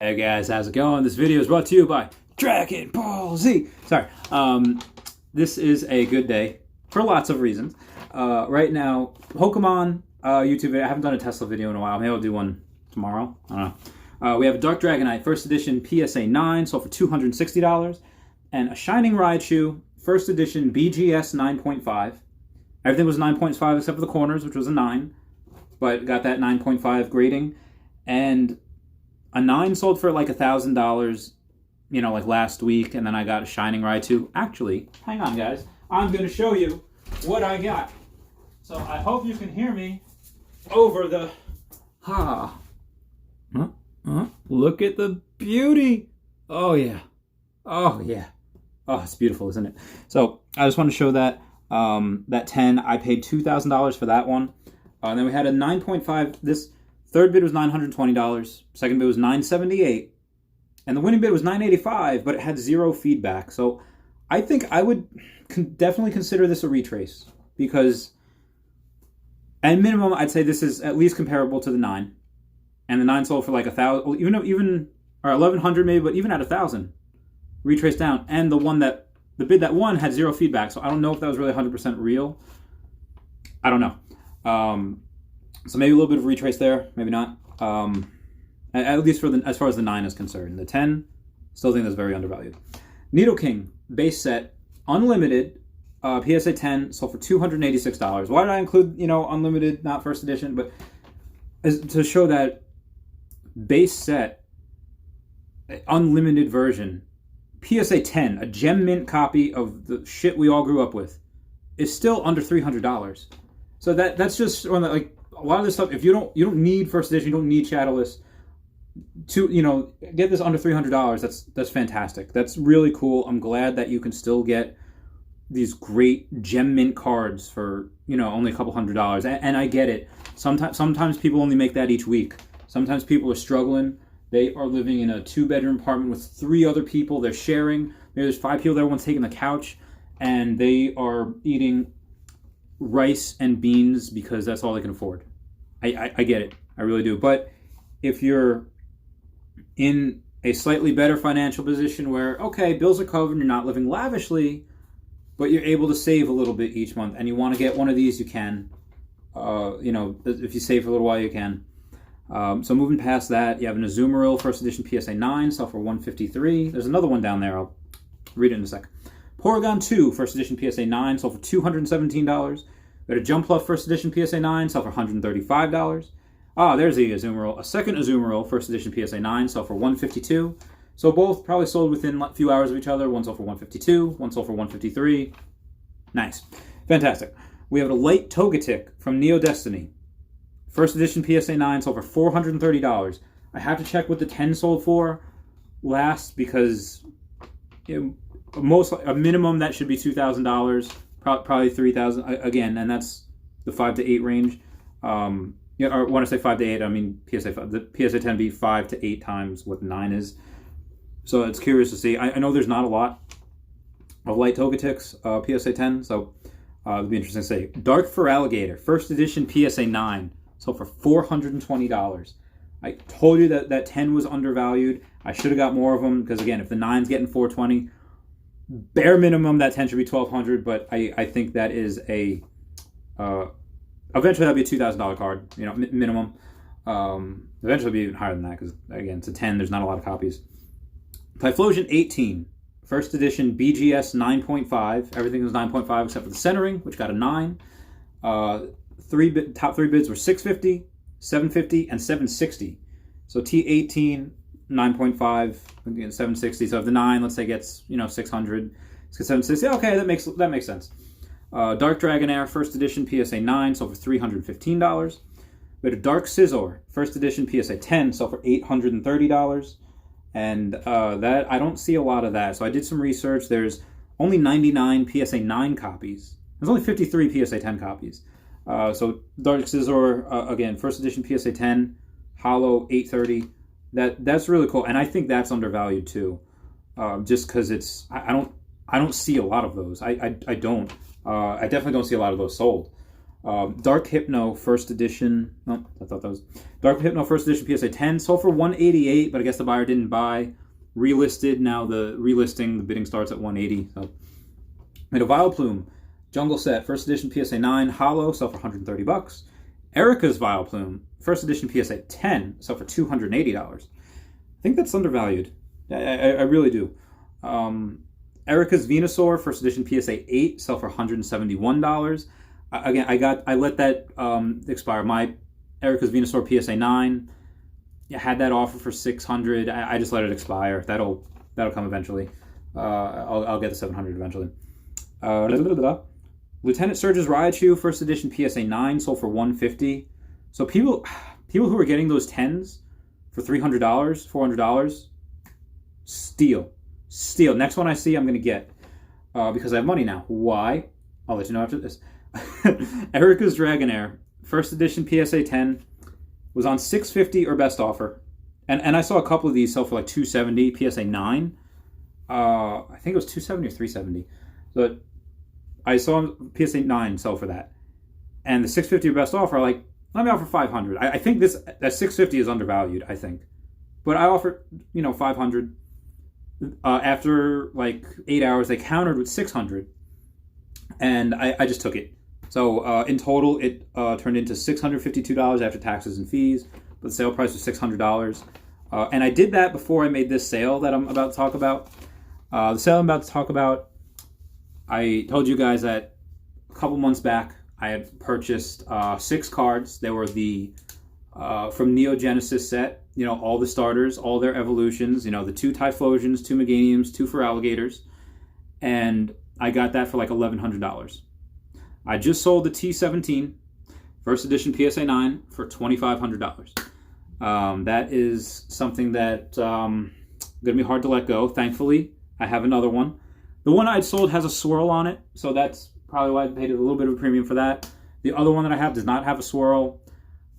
Hey guys, how's it going? This video is brought to you by Dragon Ball Z. Sorry, this is a good day for lots of reasons. Right now, Pokemon YouTube video. I haven't done a Tesla video in a while. Maybe I'll do one tomorrow. I don't know. We have a Dark Dragonite First Edition PSA 9, sold for $260, and a Shining Raichu First Edition BGS 9.5. Everything was 9.5 except for the corners, which was a 9, but got that 9.5 grading, and a 9 sold for like $1,000, like last week, and then I got a Shining Raichu. Actually, hang on, guys. I'm going to show you what I got. So I hope you can hear me over the... Look at the beauty. Oh, yeah. Oh, yeah. Oh, it's beautiful, isn't it? So I just want to show that. That 10, I paid $2,000 for that one. And then we had a 9.5. This... Third bid was $920, second bid was $978, and the winning bid was $985, but it had zero feedback. So I think I would definitely consider this a retrace, because at minimum, I'd say this is at least comparable to the 9. And the 9 sold for like $1,000, or $1,100 maybe, but even at $1,000, retrace down. And the bid that won had zero feedback, so I don't know if that was really 100% real. I don't know. So maybe a little bit of retrace there, maybe not. At least as far as the 9 is concerned. The 10, still think that's very undervalued. Nidoking, base set, unlimited, PSA 10, sold for $286. Why did I include, unlimited, not first edition? But to show that base set, unlimited version, PSA 10, a gem mint copy of the shit we all grew up with, is still under $300. So that's just one that, like, a lot of this stuff, if you don't need first edition, you don't need Shadowless, to get this under $300. That's fantastic. That's really cool. I'm glad that you can still get these great gem mint cards for only a couple $100. And I get it. Sometimes people only make that each week. Sometimes people are struggling. They are living in a 2-bedroom apartment with 3 other people. They're sharing. Maybe there's 5 people there. One's taking the couch, and they are eating rice and beans because that's all they can afford. I get it. I really do. But if you're in a slightly better financial position where, okay, bills are covered, you're not living lavishly, but you're able to save a little bit each month, and you want to get one of these, you can. If you save for a little while, you can. So moving past that, you have an Azumarill First Edition PSA 9, sell for $153. There's another one down there. I'll read it in a sec. Porygon 2 First Edition PSA 9, sold for $217. We had a Jumpluff First Edition PSA 9, sell for $135. There's the Azumarill. A second Azumarill First Edition PSA 9, sell for $152. So both probably sold within a few hours of each other. One sold for $152, one sold for $153. Nice. Fantastic. We have a Light Togetic from Neo Destiny. First Edition PSA 9, sold for $430. I have to check what the 10 sold for last, because a minimum that should be $2,000. Probably $3,000 again, and that's the 5 to 8 range. Or when I say 5 to 8, I mean PSA 5. The PSA 10 be 5 to 8 times what 9 is. So it's curious to see. I know there's not a lot of Light Togetics PSA 10, so it'll be interesting to see. Dark Feraligatr First Edition PSA 9, sold for $420. I told you that 10 was undervalued. I should have got more of them, because again, if the 9's getting $420. Bare minimum, that 10 should be $1,200, but I think that is a... eventually, that'll be a $2,000 card, minimum. Eventually, it'll be even higher than that, because, again, it's a 10. There's not a lot of copies. Typhlosion 18, First Edition BGS 9.5. Everything was 9.5 except for the centering, which got a 9. Top 3 bids were $650, $750, and $760. So T18... 9.5 again, 760. So if the 9, let's say, gets 600, let's get 760. Okay, that makes sense. Dark Dragonair First Edition PSA 9 sold for $315. We had a Dark Scizor First Edition PSA 10 sold for $830, and that I don't see a lot of that. So I did some research. There's only 99 PSA 9 copies. There's only 53 PSA 10 copies. So Dark Scizor again, First Edition PSA 10, Hollow $830. That's really cool, and I think that's undervalued too, just because it's I don't see a lot of those. I don't. I definitely don't see a lot of those sold. Dark Hypno first edition. Oh, I thought that was Dark Hypno first edition PSA 10. Sold for 188, but I guess the buyer didn't buy. Relisted. Now the relisting, the bidding starts at 180. So made a Vileplume Jungle Set first edition PSA 9 hollow, sell for $130. Erica's Vileplume first edition PSA 10, sell for $280. I think that's undervalued. I really do. Erica's Venusaur first edition PSA 8, sell for $171. Again, I let that expire. My Erica's Venusaur PSA 9, had that offer for $600. I just let it expire. That'll come eventually. I'll get the $700 eventually. Lieutenant Surge's Raichu first edition PSA 9 sold for $150. So people who are getting those 10s for $300, $400, steal. Next one I see, I'm gonna get because I have money now. Why? I'll let you know after this. Erica's Dragonair first edition PSA 10 was on $650 or best offer, and I saw a couple of these sell for like $270. PSA 9, I think it was $270 or $370. But I saw PSA 9 sell for that, and the $650 or best offer, like, let me offer $500. I think that $650 is undervalued. I think, but I offered $500. After like 8 hours, they countered with $600, and I just took it. So in total, it turned into $652 after taxes and fees, but the sale price was $600. And I did that before I made this sale that I'm about to talk about. The sale I'm about to talk about, I told you guys that a couple months back, I had purchased 6 cards. They were the from Neo Genesis set, all the starters, all their evolutions, the 2 Typhlosions, 2 Meganiums, 2 for alligators. And I got that for like $1,100. I just sold the T17 first edition PSA 9 for $2,500. That is something that going to be hard to let go. Thankfully, I have another one. The one I'd sold has a swirl on it, so that's probably why I paid a little bit of a premium for that. The other one that I have does not have a swirl.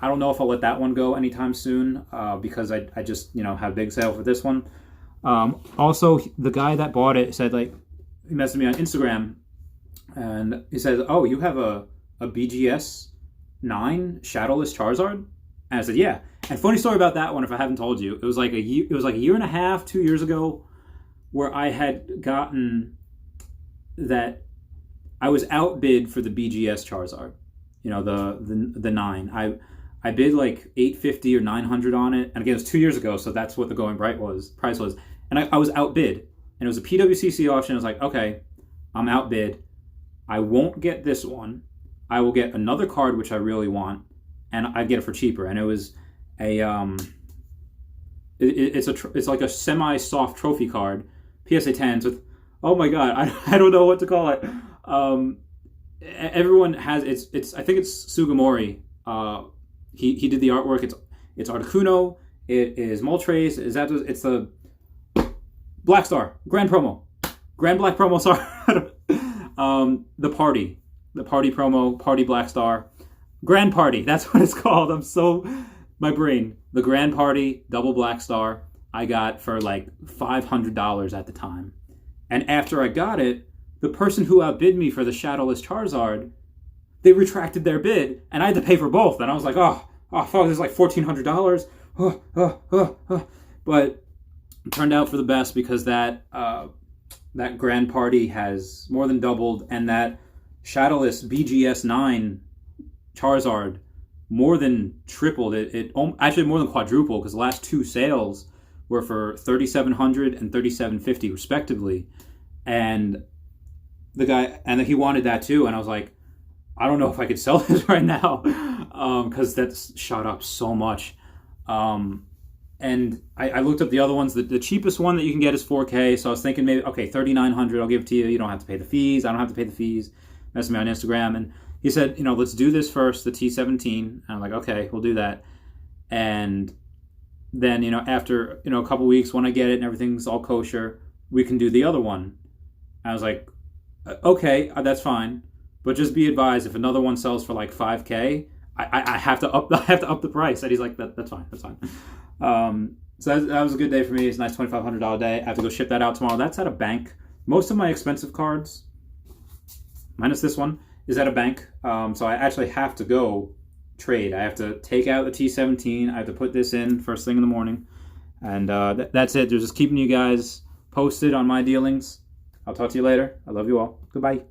I don't know if I'll let that one go anytime soon because I just, had a big sale for this one. Also, the guy that bought it said, he messaged me on Instagram, and he says, oh, you have a BGS 9 Shadowless Charizard? And I said, yeah. And funny story about that one, if I haven't told you, it was like a year and a half, 2 years ago, where I had gotten that I was outbid for the BGS Charizard, the 9. I bid like $850 or $900 on it, and again, it was 2 years ago, so that's what the going price was. And I was outbid, and it was a PWCC auction. I was like, okay, I'm outbid. I won't get this one. I will get another card which I really want, and I get it for cheaper. And it was a it's like a semi-soft trophy card, PSA 10s with, oh my god, I don't know what to call it. Everyone has it's I think it's Sugimori. He did the artwork. It's Articuno. It is Moltres. It's the Black Star Grand Promo, Grand Black Promo. Sorry, the party promo, Party Black Star, Grand Party. That's what it's called. My brain. The Grand Party Double Black Star. I got for like $500 at the time, and after I got it, the person who outbid me for the Shadowless Charizard, they retracted their bid, and I had to pay for both. And I was like, oh fuck, this is like $1,400. But it turned out for the best because that Grand Party has more than doubled, and that Shadowless BGS 9 Charizard more than tripled. It actually more than quadrupled, because the last 2 sales were for $3,700 and $3,750 respectively. And the guy, and he wanted that too, and I was like, I don't know if I could sell this right now because that's shot up so much. And I looked up the other ones. The cheapest one that you can get is 4K, so I was thinking maybe, okay, $3,900, I'll give it to you. You don't have to pay the fees. I don't have to pay the fees. Messaged me on Instagram, and he said, let's do this first, the T17. And I'm like, okay, we'll do that. And then, after, a couple weeks, when I get it and everything's all kosher, we can do the other one. I was like, okay, that's fine. But just be advised, if another one sells for like 5K, I have to up the price. And he's like, that's fine. So that was a good day for me. It's a nice $2,500 day. I have to go ship that out tomorrow. That's at a bank. Most of my expensive cards, minus this one, is at a bank, so I actually have to go trade. I have to take out the T17. I have to put this in first thing in the morning, and that's it. Just keeping you guys posted on my dealings. I'll talk to you later. I love you all. Goodbye.